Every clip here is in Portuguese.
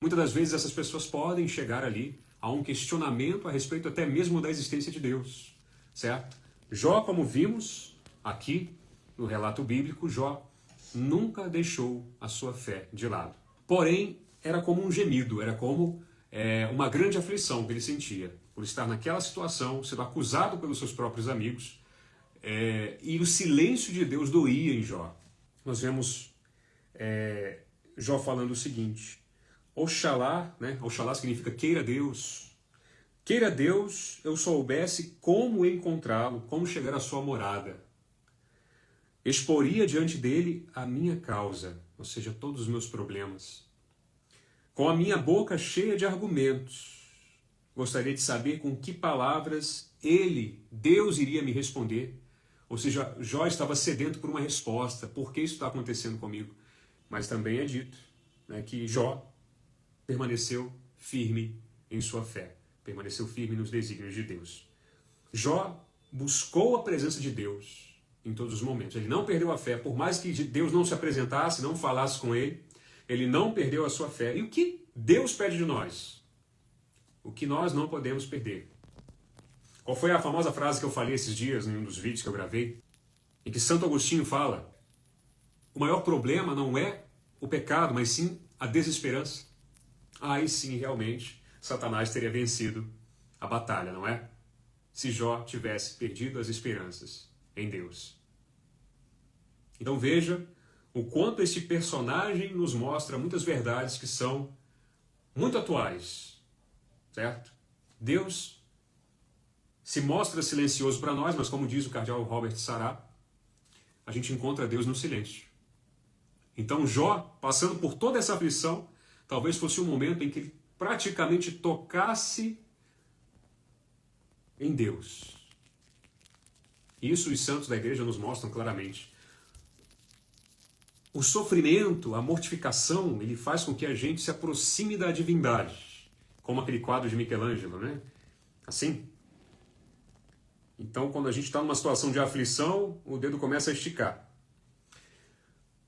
Muitas das vezes essas pessoas podem chegar ali a um questionamento a respeito até mesmo da existência de Deus, certo? Jó, como vimos aqui no relato bíblico, Jó nunca deixou a sua fé de lado. Porém, era como um gemido, era como uma grande aflição que ele sentia por estar naquela situação, sendo acusado pelos seus próprios amigos, e o silêncio de Deus doía em Jó. Nós vemos Jó falando o seguinte: Oxalá, né? Oxalá significa queira Deus eu soubesse como encontrá-lo, como chegar à sua morada. Exporia diante dele a minha causa, ou seja, todos os meus problemas. Com a minha boca cheia de argumentos, gostaria de saber com que palavras Deus iria me responder. Ou seja, Jó estava sedento por uma resposta. Por que isso está acontecendo comigo? Mas também é dito, né, que Jó permaneceu firme em sua fé. Permaneceu firme nos desígnios de Deus. Jó buscou a presença de Deus em todos os momentos. Ele não perdeu a fé, por mais que Deus não se apresentasse, não falasse com ele, ele não perdeu a sua fé. E o que Deus pede de nós? O que nós não podemos perder. Qual foi a famosa frase que eu falei esses dias em um dos vídeos que eu gravei? Em que Santo Agostinho fala: o maior problema não é o pecado, mas sim a desesperança. Aí sim, realmente, Satanás teria vencido a batalha, não é? Se Jó tivesse perdido as esperanças em Deus. Então veja o quanto esse personagem nos mostra muitas verdades que são muito atuais, certo? Deus se mostra silencioso para nós, mas como diz o cardeal Robert Sará, a gente encontra Deus no silêncio. Então Jó, passando por toda essa aflição, talvez fosse um momento em que ele praticamente tocasse em Deus. Isso os santos da igreja nos mostram claramente. O sofrimento, a mortificação, ele faz com que a gente se aproxime da divindade, como aquele quadro de Michelangelo, né? Assim. Então, quando a gente está numa situação de aflição, o dedo começa a esticar.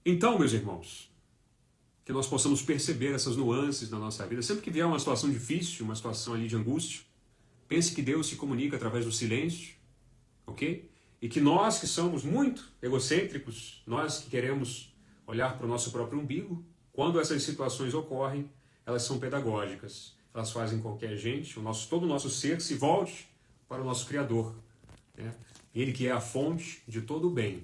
Então, meus irmãos, que nós possamos perceber essas nuances na nossa vida. Sempre que vier uma situação difícil, uma situação ali de angústia, pense que Deus se comunica através do silêncio, ok? E que nós que somos muito egocêntricos, nós que queremos olhar para o nosso próprio umbigo, quando essas situações ocorrem, elas são pedagógicas. Elas fazem com que a gente, todo o nosso ser, se volte para o nosso Criador, né? Ele que é a fonte de todo o bem.